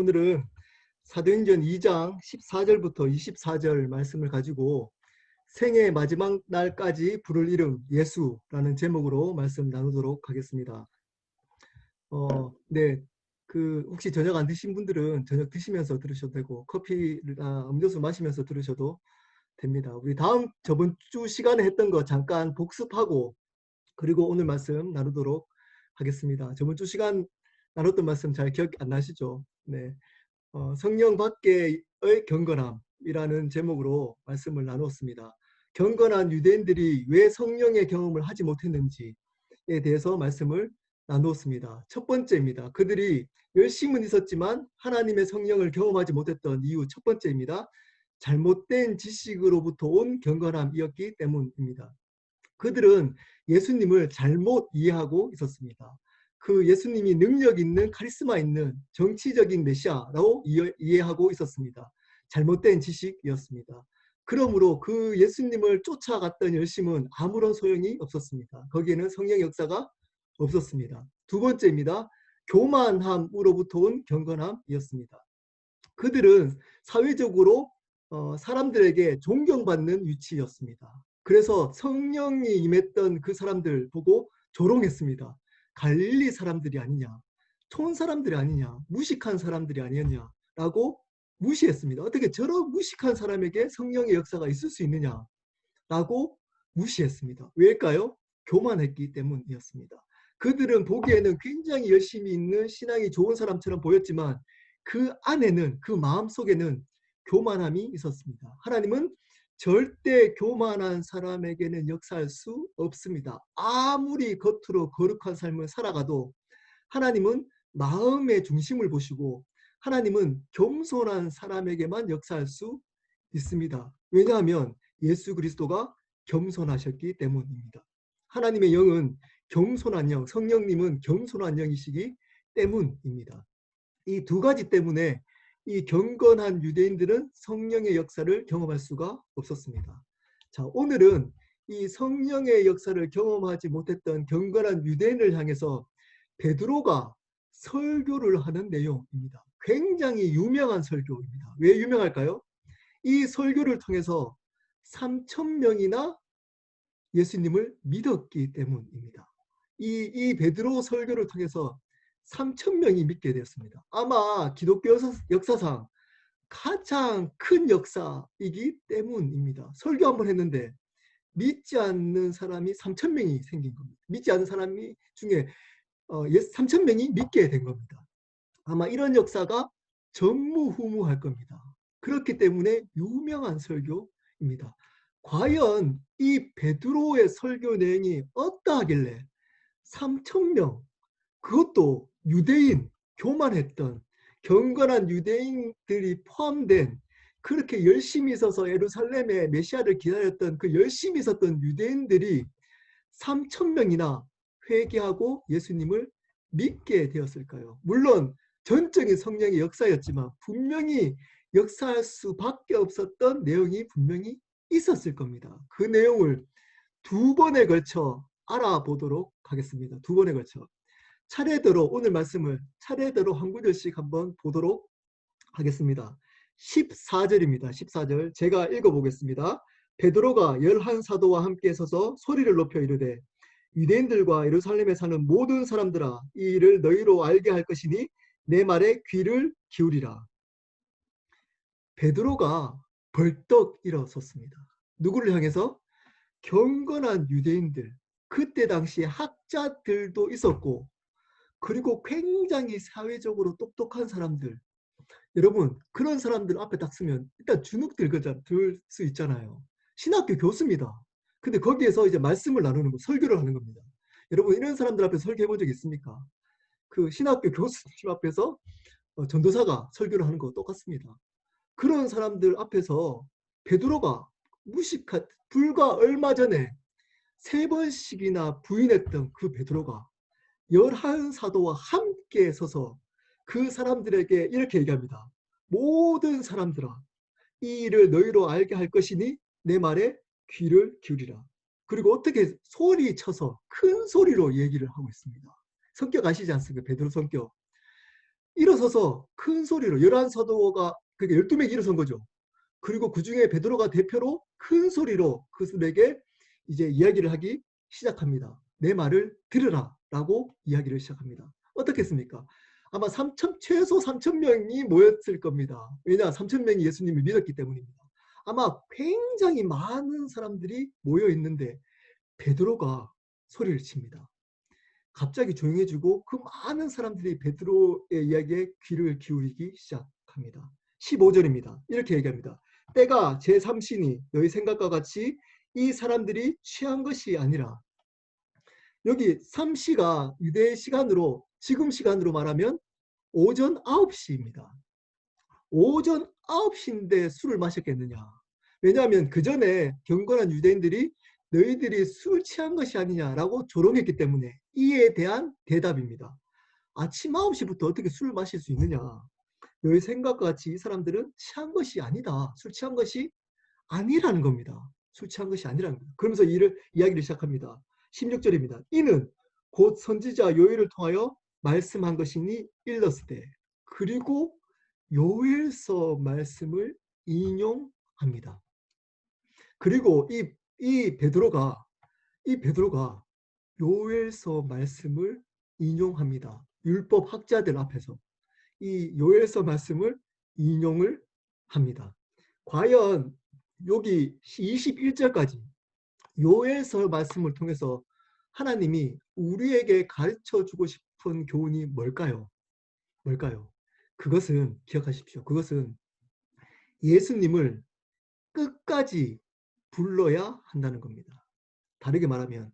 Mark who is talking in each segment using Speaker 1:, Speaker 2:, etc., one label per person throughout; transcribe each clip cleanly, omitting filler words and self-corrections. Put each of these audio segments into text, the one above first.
Speaker 1: 오늘은 사도행전 2장 14절부터 24절 말씀을 가지고 생애 마지막 날까지 부를 이름 예수라는 제목으로 말씀 나누도록 하겠습니다. 네, 혹시 저녁 안 드신 분들은 저녁 드시면서 들으셔도 되고 커피나 음료수 마시면서 들으셔도 됩니다. 우리 저번 주 시간에 했던 거 잠깐 복습하고 그리고 오늘 말씀 나누도록 하겠습니다. 저번 주 시간 나눴던 말씀 잘 기억 안 나시죠? 네. 성령 밖의 경건함이라는 제목으로 말씀을 나누었습니다. 경건한 유대인들이 왜 성령의 경험을 하지 못했는지에 대해서 말씀을 나누었습니다. 첫 번째입니다. 그들이 열심은 있었지만 하나님의 성령을 경험하지 못했던 이유 첫 번째입니다. 잘못된 지식으로부터 온 경건함이었기 때문입니다. 그들은 예수님을 잘못 이해하고 있었습니다. 그 예수님이 능력 있는 카리스마 있는 정치적인 메시아라고 이해하고 있었습니다. 잘못된 지식이었습니다. 그러므로 그 예수님을 쫓아갔던 열심은 아무런 소용이 없었습니다. 거기에는 성령의 역사가 없었습니다. 두 번째입니다. 교만함으로부터 온 경건함이었습니다. 그들은 사회적으로 사람들에게 존경받는 위치였습니다. 그래서 성령이 임했던 그 사람들 보고 조롱했습니다. 갈릴리 사람들이 아니냐, 촌 사람들이 아니냐, 무식한 사람들이 아니었냐라고 무시했습니다. 어떻게 저런 무식한 사람에게 성령의 역사가 있을 수 있느냐라고 무시했습니다. 왜일까요? 교만했기 때문이었습니다. 그들은 보기에는 굉장히 열심히 있는 신앙이 좋은 사람처럼 보였지만 그 안에는, 그 마음속에는 교만함이 있었습니다. 하나님은 절대 교만한 사람에게는 역사할 수 없습니다. 아무리 겉으로 거룩한 삶을 살아가도 하나님은 마음의 중심을 보시고 하나님은 겸손한 사람에게만 역사할 수 있습니다. 왜냐하면 예수 그리스도가 겸손하셨기 때문입니다. 하나님의 영은 겸손한 영, 성령님은 겸손한 영이시기 때문입니다. 이 두 가지 때문에 이 경건한 유대인들은 성령의 역사를 경험할 수가 없었습니다. 자, 오늘은 이 성령의 역사를 경험하지 못했던 경건한 유대인을 향해서 베드로가 설교를 하는 내용입니다. 굉장히 유명한 설교입니다. 왜 유명할까요? 이 설교를 통해서 3,000명이나 예수님을 믿었기 때문입니다. 이 베드로 설교를 통해서 3,000명이 믿게 되었습니다. 아마 기독교 역사상 가장 큰 역사이기 때문입니다. 설교 한번 했는데 믿지 않는 사람이 3,000명이 생긴 겁니다. 믿지 않는 사람이 중에 3,000명이 믿게 된 겁니다. 아마 이런 역사가 전무후무할 겁니다. 그렇기 때문에 유명한 설교입니다. 과연 이 베드로의 설교 내용이 어떠하길래 3,000명, 그것도 유대인, 교만했던 경건한 유대인들이 포함된 그렇게 열심히 있어서 예루살렘에 메시아를 기다렸던 그 열심히 있었던 유대인들이 3,000명이나 회개하고 예수님을 믿게 되었을까요? 물론 전적인 성령의 역사였지만 분명히 역사할 수밖에 없었던 내용이 분명히 있었을 겁니다. 그 내용을 두 번에 걸쳐 알아보도록 하겠습니다. 두 번에 걸쳐. 차례대로 오늘 말씀을 차례대로 한 구절씩 한번 보도록 하겠습니다. 14절입니다. 14절 제가 읽어보겠습니다. 베드로가 11사도와 함께 서서 소리를 높여 이르되 유대인들과 예루살렘에 사는 모든 사람들아 이 일을 너희로 알게 할 것이니 내 말에 귀를 기울이라. 베드로가 벌떡 일어섰습니다. 누구를 향해서? 경건한 유대인들, 그때 당시에 학자들도 있었고 그리고 굉장히 사회적으로 똑똑한 사람들, 여러분 그런 사람들 앞에 딱 서면 일단 주눅 들 수 있잖아요. 신학교 교수입니다. 근데 거기에서 이제 말씀을 나누는 거, 설교를 하는 겁니다. 여러분 이런 사람들 앞에서 설교해 본 적 있습니까? 그 신학교 교수님 앞에서 전도사가 설교를 하는 거 똑같습니다. 그런 사람들 앞에서 베드로가 불과 얼마 전에 3번씩이나 부인했던 그 베드로가 11사도와 함께 서서 그 사람들에게 이렇게 얘기합니다. 모든 사람들아 이 일을 너희로 알게 할 것이니 내 말에 귀를 기울이라. 그리고 어떻게 소리쳐서 큰 소리로 얘기를 하고 있습니다. 성격 아시지 않습니까? 베드로 성격. 일어서서 큰 소리로 11사도가 그러니까 12명이 일어선 거죠. 그리고 그중에 베드로가 대표로 큰 소리로 그들에게 이제 이야기를 하기 시작합니다. 내 말을 들으라 라고 이야기를 시작합니다. 어떻겠습니까? 아마 최소 3,000명이 모였을 겁니다. 왜냐? 3,000명이 예수님을 믿었기 때문입니다. 아마 굉장히 많은 사람들이 모여 있는데 베드로가 소리를 칩니다. 갑자기 조용해지고 그 많은 사람들이 베드로의 이야기에 귀를 기울이기 시작합니다. 15절입니다. 이렇게 얘기합니다. 때가 제3시니 너희 생각과 같이 이 사람들이 취한 것이 아니라, 여기 3시가 유대 시간으로 지금 시간으로 말하면 오전 9시입니다. 오전 9시인데 술을 마셨겠느냐. 왜냐하면 그 전에 경건한 유대인들이 너희들이 술 취한 것이 아니냐라고 조롱했기 때문에 이에 대한 대답입니다. 아침 9시부터 어떻게 술을 마실 수 있느냐. 너희 생각과 같이 이 사람들은 취한 것이 아니다. 술 취한 것이 아니라는 겁니다. 술 취한 것이 아니라는 겁니다. 그러면서 이야기를 시작합니다. 16절입니다. 이는 곧 선지자 요엘을 통하여 말씀한 것이니 일렀으되, 그리고 요엘서 말씀을 인용합니다. 그리고 이 베드로가 요엘서 말씀을 인용합니다. 율법 학자들 앞에서 이 요엘서 말씀을 인용을 합니다. 과연 여기 21절까지 요엘서 말씀을 통해서 하나님이 우리에게 가르쳐 주고 싶은 교훈이 뭘까요? 그것은 기억하십시오. 그것은 예수님을 끝까지 불러야 한다는 겁니다. 다르게 말하면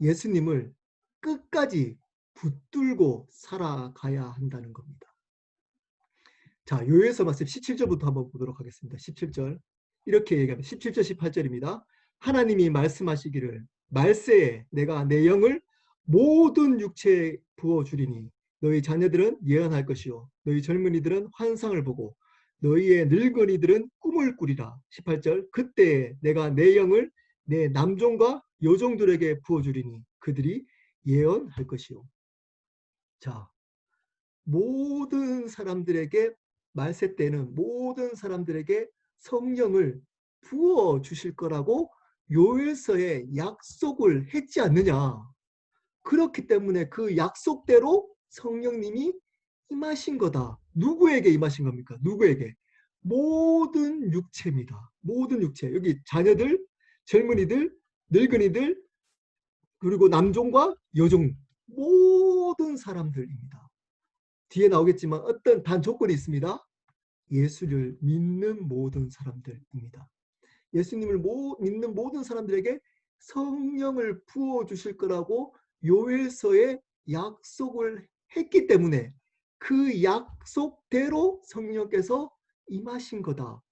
Speaker 1: 예수님을 끝까지 붙들고 살아가야 한다는 겁니다. 자, 요엘서 말씀 17절부터 한번 보도록 하겠습니다. 17절 이렇게 얘기합니다. 17절 18절입니다. 하나님이 말씀하시기를 말세에 내가 내 영을 모든 육체에 부어주리니 너희 자녀들은 예언할 것이요 너희 젊은이들은 환상을 보고 너희의 늙은이들은 꿈을 꾸리라. 18절 그때에 내가 내 영을 내 남종과 여종들에게 부어주리니 그들이 예언할 것이요. 자, 모든 사람들에게 말세 때는 모든 사람들에게 성령을 부어 주실 거라고 요엘서에 약속을 했지 않느냐. 그렇기 때문에 그 약속대로 성령님이 임하신 거다. 누구에게 임하신 겁니까? 누구에게? 모든 육체입니다. 모든 육체. 여기 자녀들, 젊은이들, 늙은이들, 그리고 남종과 여종, 모든 사람들입니다. 뒤에 나오겠지만 어떤 단 조건이 있습니다. 예수를 믿는 모든 사람들입니다. 예수님을 믿는 모든 사람들에게 성령을 부어주실 거라고 요엘서에 약속을 했기 때문에 그 약속대로 성령께서 임하신 거다.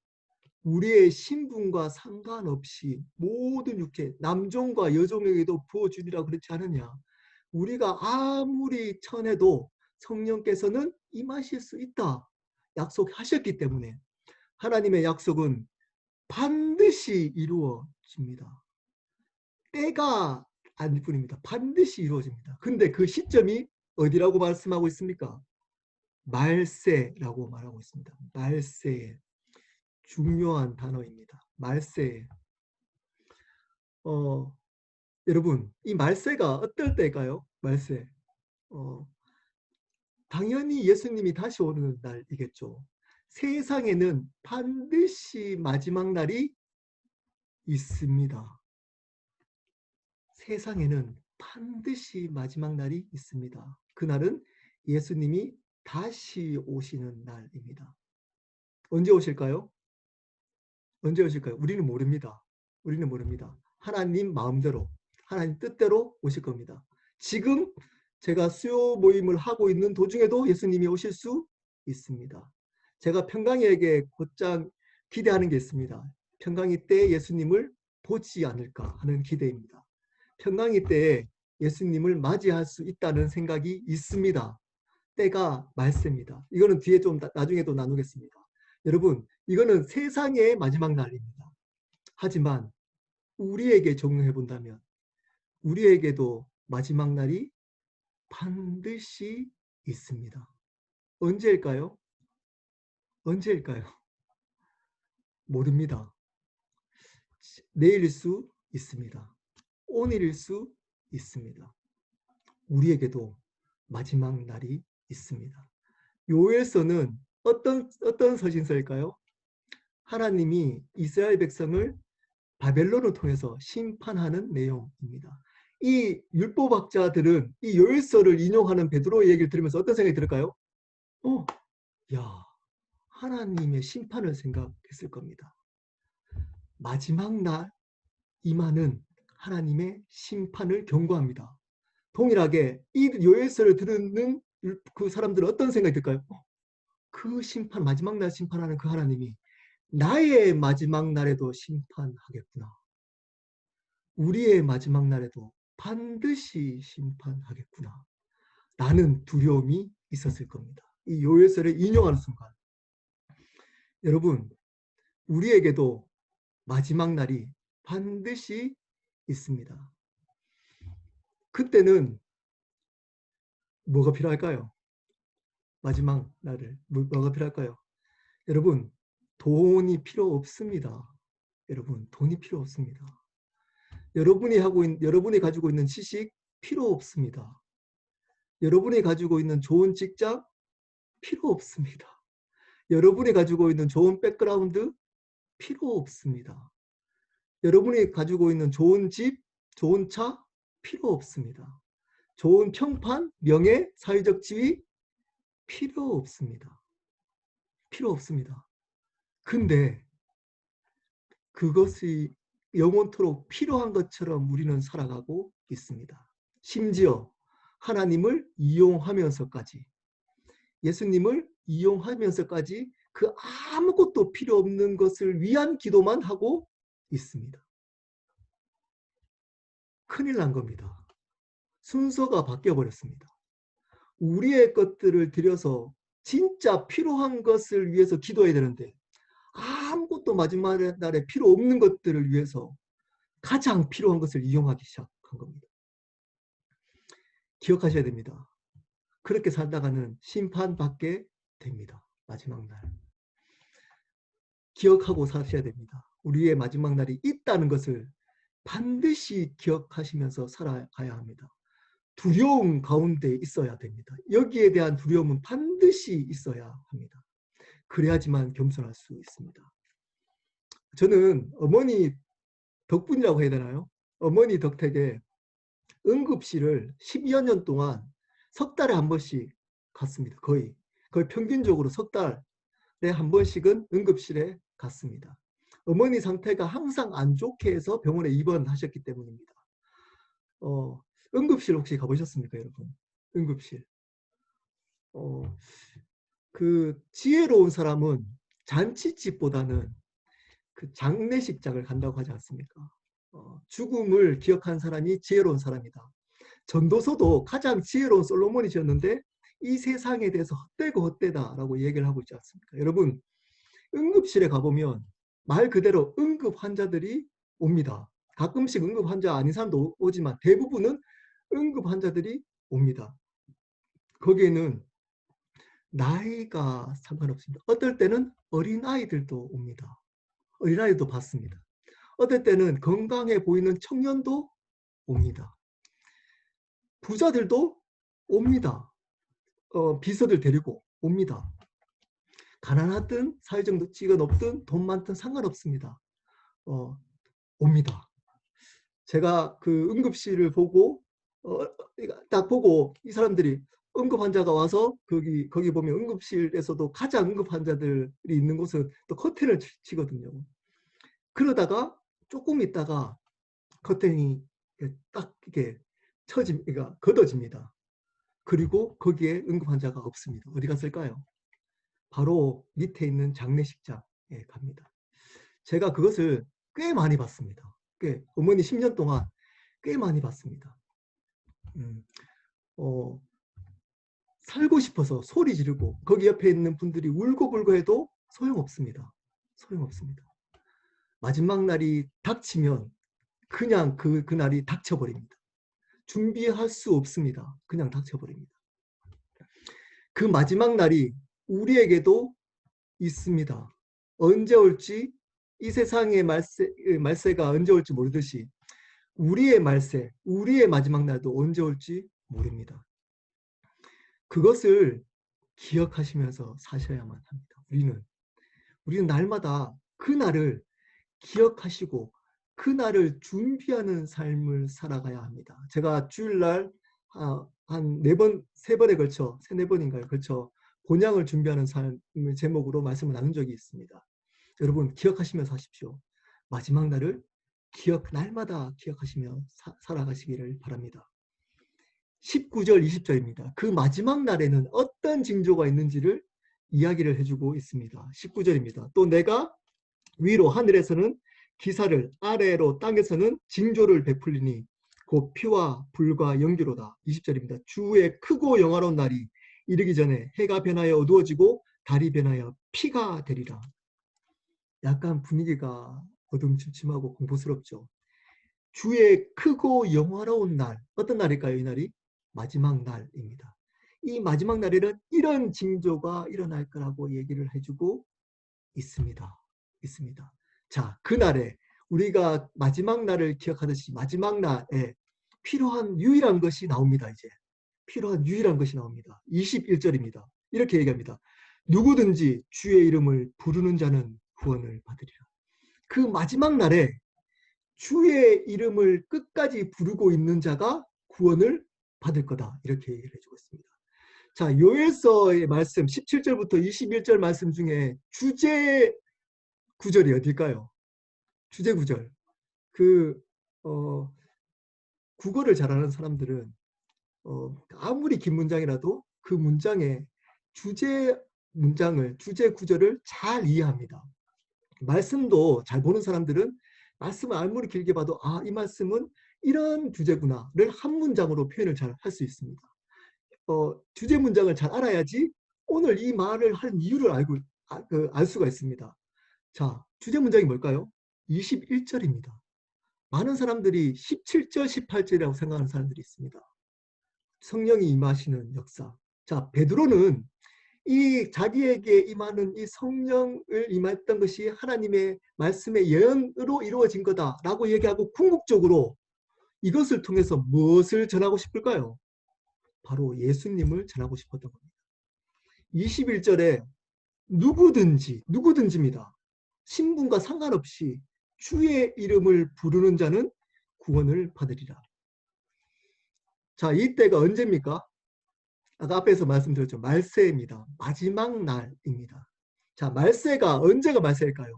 Speaker 1: 우리의 신분과 상관없이 모든 육체, 남종과 여종에게도 부어주리라 그렇지 않느냐. 우리가 아무리 천해도 성령께서는 임하실 수 있다. 약속하셨기 때문에 하나님의 약속은 반드시 이루어집니다. 때가 아닐 뿐입니다. 반드시 이루어집니다. 근데 그 시점이 어디라고 말씀하고 있습니까? 말세라고 말하고 있습니다. 말세에 중요한 단어입니다. 말세. 여러분, 이 말세가 어떨 때일까요? 말세. 당연히 예수님이 다시 오는 날이겠죠. 세상에는 반드시 마지막 날이 있습니다. 세상에는 반드시 마지막 날이 있습니다. 그날은 예수님이 다시 오시는 날입니다. 언제 오실까요? 언제 오실까요? 우리는 모릅니다. 우리는 모릅니다. 하나님 마음대로, 하나님 뜻대로 오실 겁니다. 지금 제가 수요 모임을 하고 있는 도중에도 예수님이 오실 수 있습니다. 제가 평강이에게 곧장 기대하는 게 있습니다. 평강이 때 예수님을 보지 않을까 하는 기대입니다. 평강이 때에 예수님을 맞이할 수 있다는 생각이 있습니다. 때가 말세입니다. 이거는 뒤에 좀 나중에 또 나누겠습니다. 여러분, 이거는 세상의 마지막 날입니다. 하지만 우리에게 적용해 본다면 우리에게도 마지막 날이 반드시 있습니다. 언제일까요? 언제일까요? 모릅니다. 내일일 수 있습니다. 오늘일 수 있습니다. 우리에게도 마지막 날이 있습니다. 요엘서는 어떤 서신서일까요? 하나님이 이스라엘 백성을 바벨론을 통해서 심판하는 내용입니다. 이 율법학자들은 이 요엘서를 인용하는 베드로의 얘기를 들으면서 어떤 생각이 들을까요? 야, 하나님의 심판을 생각했을 겁니다. 마지막 날 임하는 하나님의 심판을 경고합니다. 동일하게 이 요엘서를 들은 그 사람들은 어떤 생각이 들까요? 그 심판, 마지막 날 심판하는 그 하나님이 나의 마지막 날에도 심판하겠구나. 우리의 마지막 날에도 반드시 심판하겠구나. 라는 두려움이 있었을 겁니다. 이 요엘서를 인용하는 순간. 여러분, 우리에게도 마지막 날이 반드시 있습니다. 그때는 뭐가 필요할까요? 마지막 날을 뭐가 필요할까요? 여러분, 돈이 필요 없습니다. 여러분, 돈이 필요 없습니다. 여러분이 가지고 있는 지식 필요 없습니다. 여러분이 가지고 있는 좋은 직장 필요 없습니다. 여러분이 가지고 있는 좋은 백그라운드 필요 없습니다. 여러분이 가지고 있는 좋은 집, 좋은 차 필요 없습니다. 좋은 평판, 명예, 사회적 지위 필요 없습니다. 필요 없습니다. 근데 그것이 영원토록 필요한 것처럼 우리는 살아가고 있습니다. 심지어 하나님을 이용하면서까지, 예수님을 이용하면서까지 그 아무것도 필요 없는 것을 위한 기도만 하고 있습니다. 큰일 난 겁니다. 순서가 바뀌어버렸습니다. 우리의 것들을 들여서 진짜 필요한 것을 위해서 기도해야 되는데 아무것도 마지막 날에 필요 없는 것들을 위해서 가장 필요한 것을 이용하기 시작한 겁니다. 기억하셔야 됩니다. 그렇게 살다가는 심판받게 됩니다. 마지막 날. 기억하고 사셔야 됩니다. 우리의 마지막 날이 있다는 것을 반드시 기억하시면서 살아가야 합니다. 두려움 가운데 있어야 됩니다. 여기에 대한 두려움은 반드시 있어야 합니다. 그래야지만 겸손할 수 있습니다. 저는 어머니 덕분이라고 해야 되나요? 어머니 덕택에 응급실을 10여 년 동안 석 달에 한 번씩 갔습니다. 거의 평균적으로 석 달에 한 번씩은 응급실에 갔습니다. 어머니 상태가 항상 안 좋게 해서 병원에 입원하셨기 때문입니다. 응급실 혹시 가보셨습니까, 여러분? 응급실. 그 지혜로운 사람은 잔치집보다는 그 장례식장을 간다고 하지 않습니까? 죽음을 기억한 사람이 지혜로운 사람이다. 전도서도 가장 지혜로운 솔로몬이셨는데 이 세상에 대해서 헛되고 헛되다라고 얘기를 하고 있지 않습니까? 여러분, 응급실에 가보면 말 그대로 응급 환자들이 옵니다. 가끔씩 응급 환자 아닌 사람도 오지만 대부분은 응급 환자들이 옵니다. 거기에는 나이가 상관없습니다. 어떨 때는 어린아이들도 옵니다. 어린아이도 봤습니다. 어떨 때는 건강해 보이는 청년도 옵니다. 부자들도 옵니다. 비서들 데리고 옵니다. 가난하든 사회적 지위가 높든 돈 많든 상관없습니다. 옵니다. 제가 그 응급실을 보고 딱 보고 이 사람들이 응급 환자가 와서 거기 보면 응급실에서도 가장 응급 환자들이 있는 곳은 또 커튼을 치거든요. 그러다가 조금 있다가 커튼이 딱 이렇게 그러니까 걷어집니다. 그리고 거기에 응급 환자가 없습니다. 어디 갔을까요? 바로 밑에 있는 장례식장에 갑니다. 제가 그것을 꽤 많이 봤습니다. 어머니 10년 동안 꽤 많이 봤습니다. 살고 싶어서 소리 지르고 거기 옆에 있는 분들이 울고불고 해도 소용없습니다. 소용없습니다. 마지막 날이 닥치면 그냥 그 날이 닥쳐버립니다. 준비할 수 없습니다. 그냥 닥쳐버립니다. 그 마지막 날이 우리에게도 있습니다. 언제 올지 이 세상의 말세가 언제 올지 모르듯이 우리의 말세, 우리의 마지막 날도 언제 올지 모릅니다. 그것을 기억하시면서 사셔야만 합니다. 우리는 날마다 그 날을 기억하시고 그 날을 준비하는 삶을 살아가야 합니다. 제가 주일날 한 4번, 3번에 걸쳐, 3, 4번인가요? 걸쳐 본향을 준비하는 삶을 제목으로 말씀을 나눈 적이 있습니다. 여러분 기억하시면서 하십시오. 마지막 날을 날마다 기억하시며 살아가시기를 바랍니다. 19절, 20절입니다. 그 마지막 날에는 어떤 징조가 있는지를 이야기를 해주고 있습니다. 19절입니다. 또 내가 위로 하늘에서는 기사를 아래로 땅에서는 징조를 베풀리니 곧 피와 불과 연기로다. 20절입니다. 주의 크고 영화로운 날이 이르기 전에 해가 변하여 어두워지고 달이 변하여 피가 되리라. 약간 분위기가 어둠침침하고 공포스럽죠. 주의 크고 영화로운 날, 어떤 날일까요? 이 날이 마지막 날입니다. 이 마지막 날에는 이런 징조가 일어날 거라고 얘기를 해주고 있습니다. 자, 그날에 우리가 마지막 날을 기억하듯이 마지막 날에 필요한 유일한 것이 나옵니다. 이제 필요한 유일한 것이 나옵니다. 21절입니다. 이렇게 얘기합니다. 누구든지 주의 이름을 부르는 자는 구원을 받으리라. 그 마지막 날에 주의 이름을 끝까지 부르고 있는 자가 구원을 받을 거다. 이렇게 얘기를 해주고 있습니다. 자, 요엘서의 말씀 17절부터 21절 말씀 중에 주제 구절이 어딜까요? 주제 구절. 국어를 잘하는 사람들은 아무리 긴 문장이라도 그 문장의 주제 구절을 잘 이해합니다. 말씀도 잘 보는 사람들은 말씀을 아무리 길게 봐도 이 말씀은 이런 주제구나를 한 문장으로 표현을 잘 할 수 있습니다. 주제 문장을 잘 알아야지 오늘 이 말을 할 이유를 알 수가 있습니다. 자, 주제 문장이 뭘까요? 21절입니다. 많은 사람들이 17절, 18절이라고 생각하는 사람들이 있습니다. 성령이 임하시는 역사. 자, 베드로는 이 자기에게 임하는 이 성령을 임했던 것이 하나님의 말씀의 예언으로 이루어진 거다라고 얘기하고 궁극적으로 이것을 통해서 무엇을 전하고 싶을까요? 바로 예수님을 전하고 싶었던 겁니다. 21절에 누구든지입니다. 신분과 상관없이 주의 이름을 부르는 자는 구원을 받으리라. 자, 이때가 언제입니까? 아까 앞에서 말씀드렸죠. 말세입니다. 마지막 날입니다. 자, 말세가 언제가 말세일까요?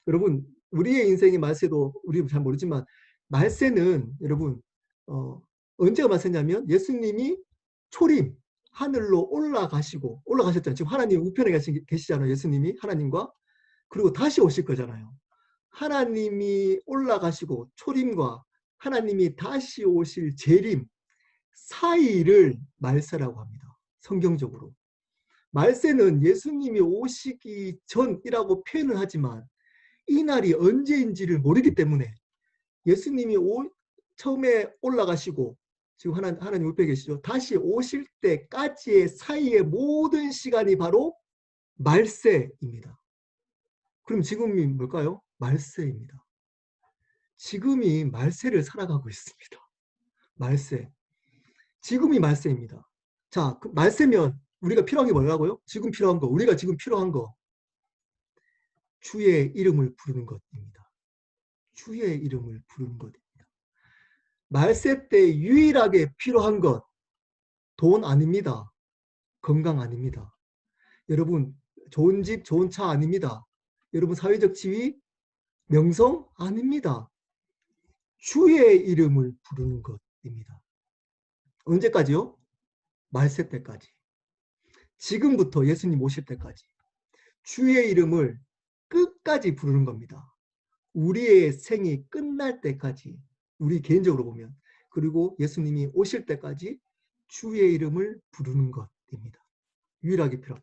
Speaker 1: 여러분, 우리의 인생의 말세도 우리 잘 모르지만 말세는 여러분 언제가 말세냐면 예수님이 초림 하늘로 올라가셨잖아요. 지금 하나님 우편에 계시잖아요. 예수님이 하나님과. 그리고 다시 오실 거잖아요. 하나님이 올라가시고 초림과 하나님이 다시 오실 재림 사이를 말세라고 합니다. 성경적으로. 말세는 예수님이 오시기 전이라고 표현을 하지만 이 날이 언제인지를 모르기 때문에 예수님이 처음에 올라가시고 지금 하나님 우편에 계시죠. 다시 오실 때까지의 사이의 모든 시간이 바로 말세입니다. 그럼 지금이 뭘까요? 말세입니다. 지금이 말세를 살아가고 있습니다. 말세. 지금이 말세입니다. 자, 그 말세면 우리가 필요한 게 뭐라고요? 지금 필요한 거. 우리가 지금 필요한 거. 주의 이름을 부르는 것입니다. 주의 이름을 부르는 것입니다. 말세 때 유일하게 필요한 것. 돈 아닙니다. 건강 아닙니다. 여러분, 좋은 집, 좋은 차 아닙니다. 여러분, 사회적 지위, 명성 아닙니다. 주의 이름을 부르는 것입니다. 언제까지요? 말세 때까지. 지금부터 예수님 오실 때까지. 주의 이름을 끝까지 부르는 겁니다. 우리의 생이 끝날 때까지, 우리 개인적으로 보면, 그리고 예수님이 오실 때까지 주의 이름을 부르는 것입니다. 유일하게 필요한.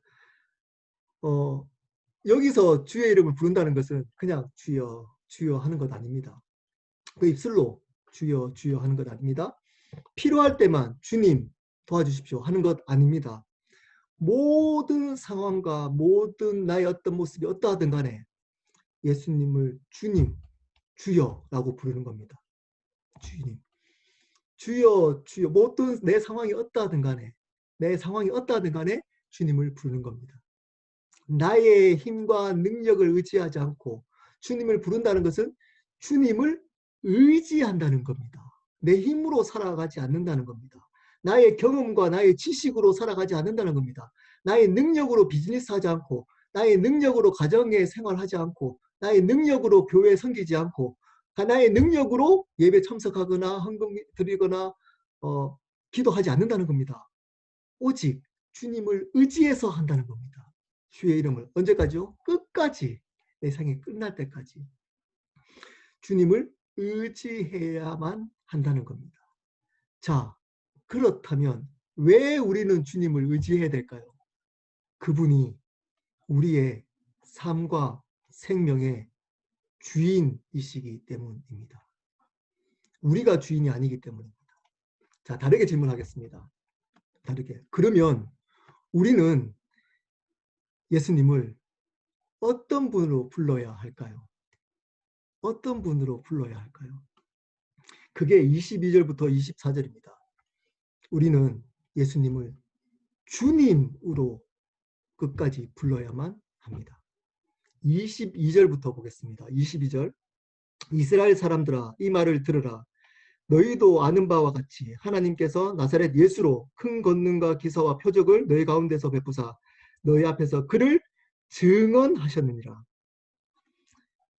Speaker 1: 여기서 주의 이름을 부른다는 것은 그냥 주여, 주여 하는 것 아닙니다. 그 입술로 주여, 주여 하는 것 아닙니다. 필요할 때만 주님 도와주십시오 하는 것 아닙니다. 모든 상황과 모든 나의 어떤 모습이 어떠하든 간에 예수님을 주님, 주여라고 부르는 겁니다. 주님. 주여, 주여. 모든 내 상황이 어떠하든 간에, 내 상황이 어떠하든 간에 주님을 부르는 겁니다. 나의 힘과 능력을 의지하지 않고 주님을 부른다는 것은 주님을 의지한다는 겁니다. 내 힘으로 살아가지 않는다는 겁니다. 나의 경험과 나의 지식으로 살아가지 않는다는 겁니다. 나의 능력으로 비즈니스 하지 않고, 나의 능력으로 가정에 생활하지 않고, 나의 능력으로 교회 섬기지 않고, 나의 능력으로 예배 참석하거나 헌금 드리거나 기도하지 않는다는 겁니다. 오직 주님을 의지해서 한다는 겁니다. 주의 이름을 언제까지요? 끝까지, 내 생이 끝날 때까지 주님을 의지해야만 한다는 겁니다. 자, 그렇다면 왜 우리는 주님을 의지해야 될까요? 그분이 우리의 삶과 생명의 주인이시기 때문입니다. 우리가 주인이 아니기 때문입니다. 자, 다르게 질문하겠습니다. 다르게. 그러면 우리는 예수님을 어떤 분으로 불러야 할까요? 어떤 분으로 불러야 할까요? 그게 22절부터 24절입니다. 우리는 예수님을 주님으로 끝까지 불러야만 합니다. 22절부터 보겠습니다. 22절. 이스라엘 사람들아, 이 말을 들으라. 너희도 아는 바와 같이 하나님께서 나사렛 예수로 큰 권능과 기사와 표적을 너희 가운데서 베푸사 너희 앞에서 그를 증언하셨느니라.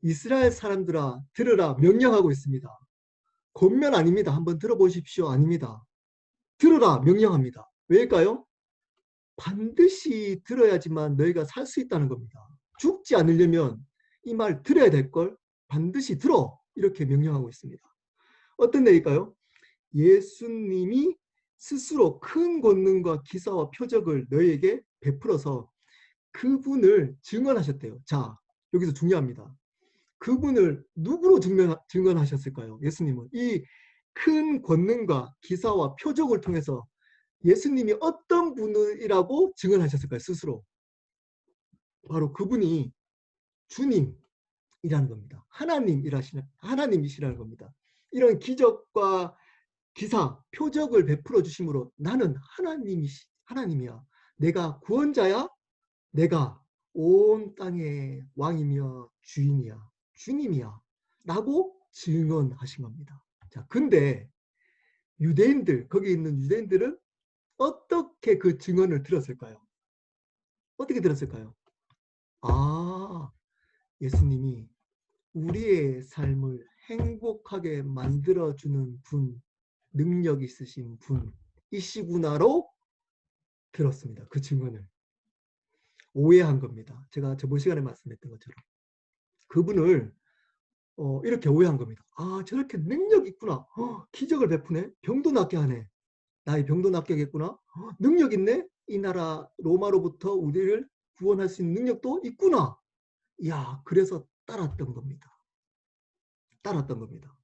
Speaker 1: 이스라엘 사람들아, 들으라 명령하고 있습니다. 권면 아닙니다. 한번 들어보십시오. 아닙니다. 들으라 명령합니다. 왜일까요? 반드시 들어야지만 너희가 살 수 있다는 겁니다. 죽지 않으려면 이 말 들어야 될 걸 반드시 들어, 이렇게 명령하고 있습니다. 어떤 내일까요? 예수님이 스스로 큰 권능과 기사와 표적을 너희에게 베풀어서 그분을 증언하셨대요. 자, 여기서 중요합니다. 그분을 누구로 증언하셨을까요? 예수님은 이 큰 권능과 기사와 표적을 통해서 예수님이 어떤 분이라고 증언하셨을까요? 스스로. 바로 그분이 주님이라는 겁니다. 하나님이시라는 겁니다. 이런 기적과 기사, 표적을 베풀어 주심으로 나는 하나님이야. 내가 구원자야. 내가 온 땅의 왕이며 주인이야. 주님이야. 라고 증언하신 겁니다. 자, 근데 유대인들, 거기 있는 유대인들은 어떻게 그 증언을 들었을까요? 어떻게 들었을까요? 아, 예수님이 우리의 삶을 행복하게 만들어주는 분, 능력 있으신 분이시구나로 들었습니다. 그 증언을. 오해한 겁니다. 제가 저번 시간에 말씀했던 것처럼. 그분을 이렇게 오해한 겁니다. 아, 저렇게 능력 있구나. 기적을 베푸네. 병도 낫게 하네. 나의 병도 낫게 하겠구나. 능력 있네. 이 나라 로마로부터 우리를 구원할 수 있는 능력도 있구나. 이야, 그래서 따랐던 겁니다. 따랐던 겁니다.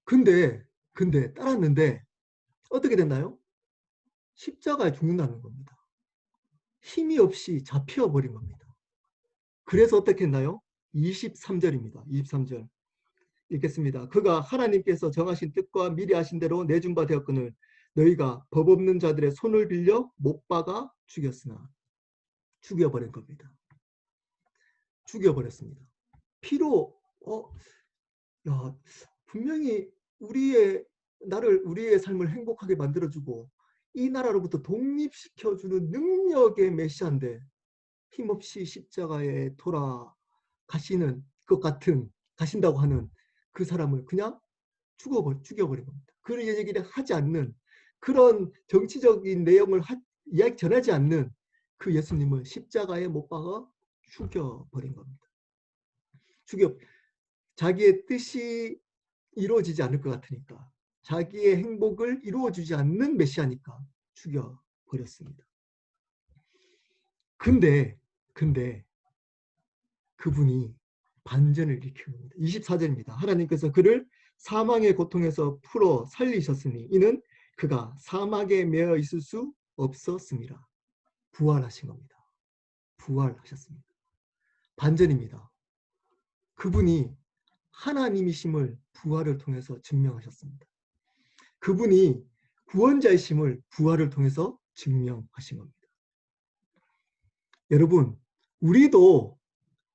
Speaker 1: 근데 따랐는데 어떻게 됐나요? 십자가에 죽는다는 겁니다. 힘이 없이 잡혀버린 겁니다. 그래서 어떻게 했나요? 23절입니다. 23절. 읽겠습니다. 그가 하나님께서 정하신 뜻과 미리 하신 대로 내준 바 되었거늘 너희가 법 없는 자들의 손을 빌려 못 박아 죽였으나. 죽여버린 겁니다. 죽여버렸습니다. 피로 야, 분명히 우리의 삶을 행복하게 만들어주고 이 나라로부터 독립시켜주는 능력의 메시아인데 힘없이 십자가에 돌아가시는 것 같은, 가신다고 하는 그 사람을 그냥 죽여버린 겁니다. 그 얘기를 하지 않는, 그런 정치적인 내용을 이야기 전하지 않는 그 예수님을 십자가에 못 박아 죽여버린 겁니다. 자기의 뜻이 이루어지지 않을 것 같으니까, 자기의 행복을 이루어주지 않는 메시아니까 죽여버렸습니다. 근데 그분이 반전을 일으키는 겁니다. 24절입니다. 하나님께서 그를 사망의 고통에서 풀어 살리셨으니 이는 그가 사막에 매어 있을 수 없었습니다. 부활하신 겁니다. 부활하셨습니다. 반전입니다. 그분이 하나님이심을 부활을 통해서 증명하셨습니다. 그분이 구원자이심을 부활을 통해서 증명하신 겁니다. 여러분, 우리도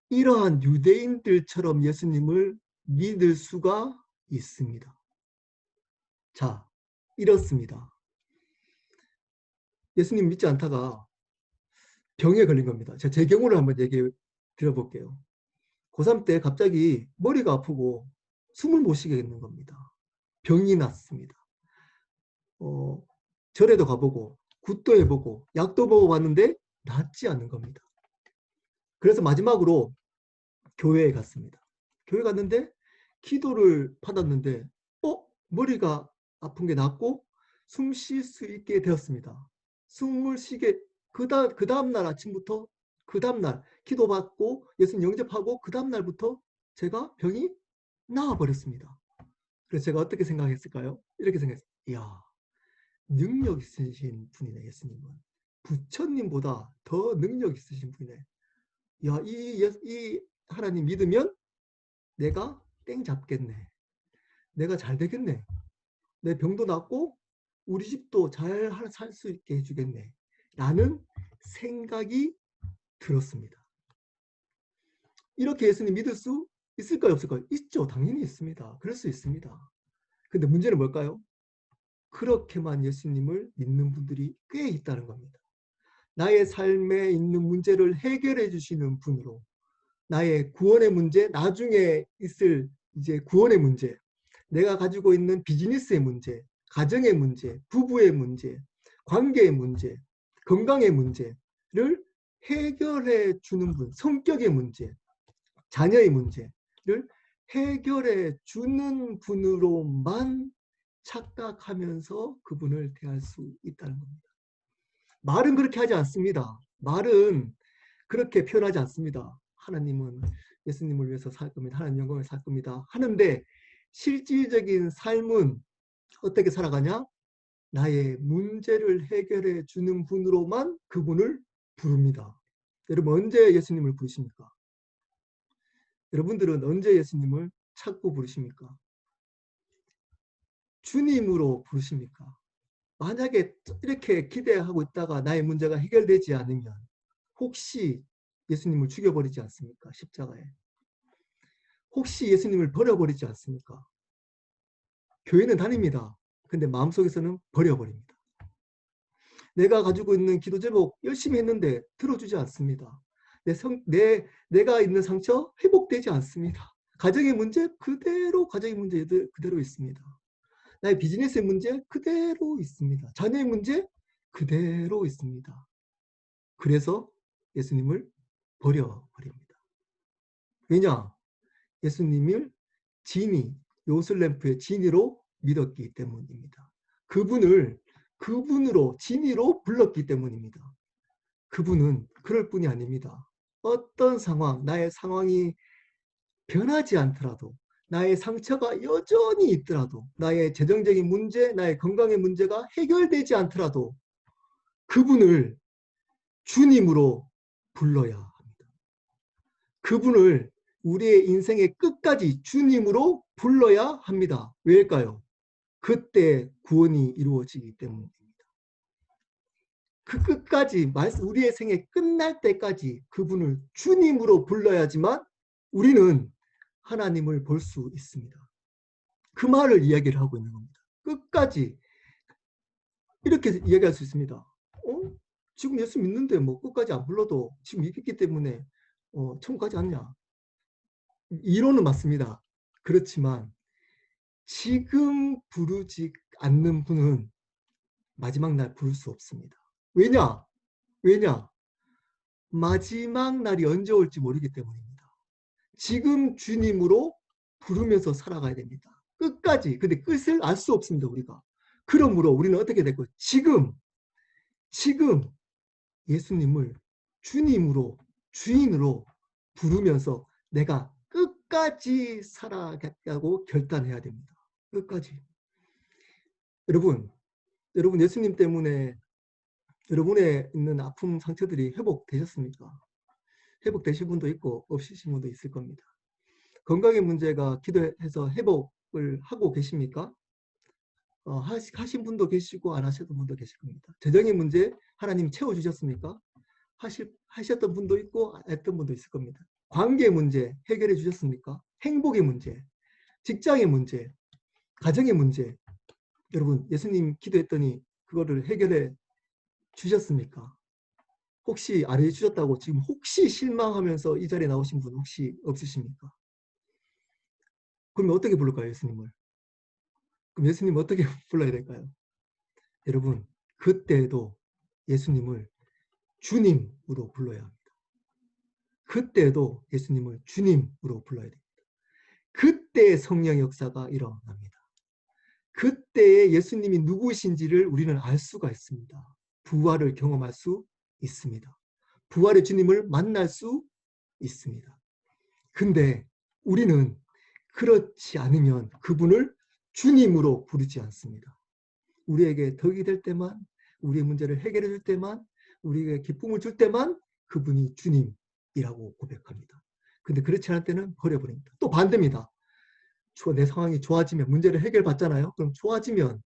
Speaker 1: 이러한 유대인들처럼 예수님을 믿을 수가 있습니다. 자, 이렇습니다. 예수님 믿지 않다가 병에 걸린 겁니다. 제 경우를 한번 얘기해 드려볼게요. 고3 때 갑자기 머리가 아프고 숨을 못 쉬겠는 겁니다. 병이 났습니다. 절에도 가보고 굿도 해보고 약도 먹어봤는데 낫지 않는 겁니다. 그래서 마지막으로 교회에 갔습니다. 교회 갔는데 기도를 받았는데 머리가 아픈 게 낫고 숨 쉴 수 있게 되었습니다. 숨을 쉬게 그 다음 날 아침부터 그 다음 날 기도받고 예수님 영접하고 그 다음 날부터 제가 병이 나아버렸습니다. 그래서 제가 어떻게 생각했을까요? 이렇게 생각했어요. 이야, 능력 있으신 분이네. 예수님은 부처님보다 더 능력 있으신 분이네. 야, 이 하나님 믿으면 내가 땡 잡겠네. 내가 잘 되겠네. 내 병도 낫고 우리 집도 잘 살 수 있게 해주겠네. 라는 생각이 들었습니다. 이렇게 예수님 믿을 수 있을까요? 없을까요? 있죠. 당연히 있습니다. 그럴 수 있습니다. 근데 문제는 뭘까요? 그렇게만 예수님을 믿는 분들이 꽤 있다는 겁니다. 나의 삶에 있는 문제를 해결해 주시는 분으로, 나의 구원의 문제, 나중에 있을 이제 구원의 문제, 내가 가지고 있는 비즈니스의 문제, 가정의 문제, 부부의 문제, 관계의 문제, 건강의 문제를 해결해 주는 분, 성격의 문제, 자녀의 문제를 해결해 주는 분으로만 착각하면서 그분을 대할 수 있다는 겁니다. 말은 그렇게 하지 않습니다. 말은 그렇게 표현하지 않습니다. 하나님은 예수님을 위해서 살 겁니다. 하나님 영광을 살 겁니다. 하는데 실질적인 삶은 어떻게 살아가냐? 나의 문제를 해결해 주는 분으로만 그분을 부릅니다. 여러분 언제 예수님을 부르십니까? 여러분들은 언제 예수님을 찾고 부르십니까? 주님으로 부르십니까? 만약에 이렇게 기대하고 있다가 나의 문제가 해결되지 않으면 혹시 예수님을 죽여버리지 않습니까? 십자가에. 혹시 예수님을 버려버리지 않습니까? 교회는 다닙니다. 근데 마음속에서는 버려버립니다. 내가 가지고 있는 기도 제목 열심히 했는데 들어주지 않습니다. 내가 있는 상처 회복되지 않습니다. 가정의 문제 그대로 가정의 문제 그대로 있습니다. 나의 비즈니스의 문제 그대로 있습니다. 자녀의 문제 그대로 있습니다. 그래서 예수님을 버려버립니다. 왜냐? 예수님을 진이, 요술램프의 진이로 믿었기 때문입니다. 그분으로 진이로 불렀기 때문입니다. 그분은 그럴 뿐이 아닙니다. 어떤 상황, 나의 상황이 변하지 않더라도, 나의 상처가 여전히 있더라도, 나의 재정적인 문제, 나의 건강의 문제가 해결되지 않더라도 그분을 주님으로 불러야 합니다. 그분을 우리의 인생의 끝까지 주님으로 불러야 합니다. 왜일까요? 그때 구원이 이루어지기 때문입니다. 그 끝까지 우리의 생애 끝날 때까지 그분을 주님으로 불러야지만 우리는 하나님을 볼 수 있습니다. 그 말을 이야기를 하고 있는 겁니다. 끝까지 이렇게 이야기할 수 있습니다. 지금 예수 믿는데 뭐 끝까지 안 불러도 지금 믿기 때문에 천국 가지 않냐? 이론은 맞습니다. 그렇지만 지금 부르지 않는 분은 마지막 날 부를 수 없습니다. 왜냐? 마지막 날이 언제 올지 모르기 때문입니다. 지금 주님으로 부르면서 살아가야 됩니다. 끝까지. 근데 끝을 알 수 없습니다. 우리가. 그러므로 우리는 어떻게 될까요? 지금 예수님을 주님으로 주인으로 부르면서 내가 끝까지 살아가겠다고 결단해야 됩니다. 끝까지. 여러분 예수님 때문에 여러분의 있는 아픔, 상처들이 회복되셨습니까? 회복되신 분도 있고 없으신 분도 있을 겁니다. 건강의 문제가 기도해서 회복을 하고 계십니까? 하신 분도 계시고 안 하셨던 분도 계실 겁니다. 재정의 문제 하나님 채워주셨습니까? 하셨던 분도 있고 안 했던 분도 있을 겁니다. 관계 문제 해결해 주셨습니까? 행복의 문제, 직장의 문제, 가정의 문제. 여러분 예수님 기도했더니 그거를 해결해 주셨습니까? 혹시 안 해주셨다고 지금 혹시 실망하면서 이 자리에 나오신 분 혹시 없으십니까? 그러면 어떻게 부를까요, 예수님을? 그럼 예수님 어떻게 불러야 될까요? 여러분, 그때도 예수님을 주님으로 불러야 합니다. 그때도 예수님을 주님으로 불러야 됩니다. 그때 성령의 역사가 일어납니다. 그때에 예수님이 누구신지를 우리는 알 수가 있습니다. 부활을 경험할 수 있습니다. 부활의 주님을 만날 수 있습니다. 근데 우리는 그렇지 않으면 그분을 주님으로 부르지 않습니다. 우리에게 덕이 될 때만, 우리의 문제를 해결해 줄 때만, 우리에게 기쁨을 줄 때만 그분이 주님이라고 고백합니다. 근데 그렇지 않을 때는 버려버립니다. 또 반대입니다. 내 상황이 좋아지면, 문제를 해결받잖아요. 그럼 좋아지면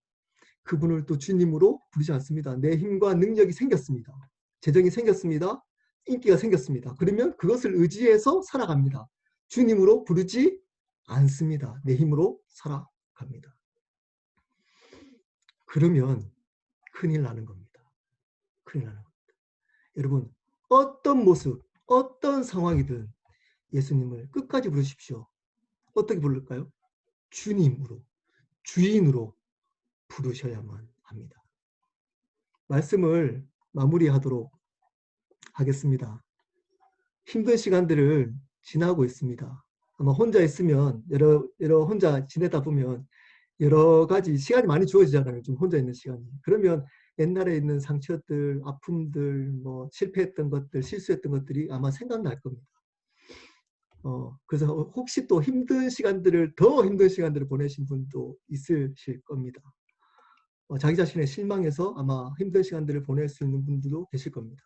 Speaker 1: 그분을 또 주님으로 부르지 않습니다. 내 힘과 능력이 생겼습니다. 재정이 생겼습니다. 인기가 생겼습니다. 그러면 그것을 의지해서 살아갑니다. 주님으로 부르지 않습니다. 내 힘으로 살아갑니다. 그러면 큰일 나는 겁니다. 큰일 나는 겁니다. 여러분, 어떤 모습, 어떤 상황이든 예수님을 끝까지 부르십시오. 어떻게 부를까요? 주님으로, 주인으로 부르셔야만 합니다. 말씀을 마무리하도록 하겠습니다. 힘든 시간들을 지나고 있습니다. 아마 혼자 있으면 혼자 지내다 보면 여러 가지 시간이 많이 주어지잖아요. 좀 혼자 있는 시간이. 그러면 옛날에 있는 상처들, 아픔들, 뭐 실패했던 것들, 실수했던 것들이 아마 생각날 겁니다. 그래서 혹시 또 더 힘든 시간들을 보내신 분도 있으실 겁니다. 자기 자신의 실망해서 아마 힘든 시간들을 보낼 수 있는 분들도 계실 겁니다.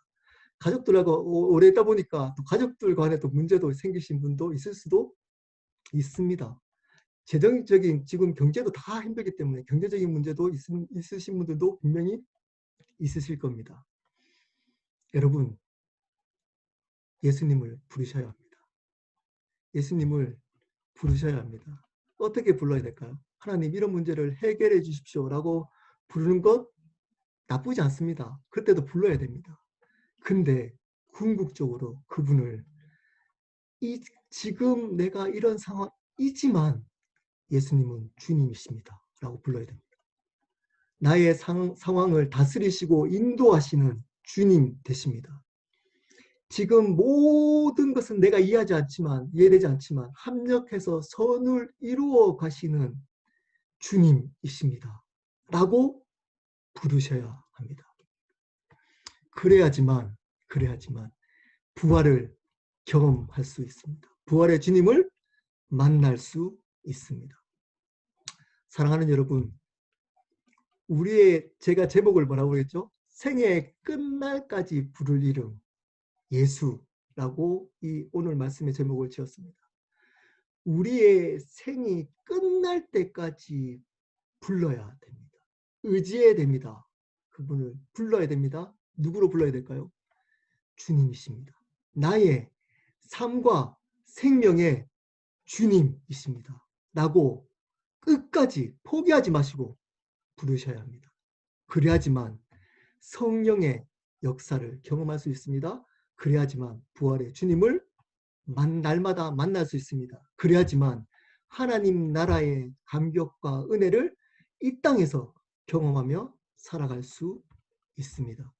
Speaker 1: 가족들하고 오래 있다 보니까 또 가족들 간에 또 문제도 생기신 분도 있을 수도 있습니다. 재정적인 지금 경제도 다 힘들기 때문에 경제적인 문제도 있으신 분들도 분명히 있으실 겁니다. 여러분, 예수님을 부르셔야 합니다. 예수님을 부르셔야 합니다. 어떻게 불러야 될까요? 하나님 이런 문제를 해결해 주십시오라고 부르는 것 나쁘지 않습니다. 그때도 불러야 됩니다. 근데 궁극적으로 그분을 지금 내가 이런 상황이지만 예수님은 주님이십니다. 라고 불러야 됩니다. 나의 상황을 다스리시고 인도하시는 주님 되십니다. 지금 모든 것은 내가 이해되지 않지만 합력해서 선을 이루어 가시는 주님이십니다. 라고 부르셔야 합니다. 그래야지만 부활을 경험할 수 있습니다. 부활의 주님을 만날 수 있습니다. 사랑하는 여러분, 제가 제목을 뭐라고 했죠? 생애 끝날까지 부를 이름 예수라고 이 오늘 말씀의 제목을 지었습니다. 우리의 생이 끝날 때까지 불러야 됩니다. 의지해야 됩니다. 그분을 불러야 됩니다. 누구로 불러야 될까요? 주님이십니다. 나의 삶과 생명의 주님이십니다. 라고 끝까지 포기하지 마시고 부르셔야 합니다. 그래야지만 성령의 역사를 경험할 수 있습니다. 그래야지만 부활의 주님을 날마다 만날 수 있습니다. 그래야지만 하나님 나라의 감격과 은혜를 이 땅에서 경험하며 살아갈 수 있습니다.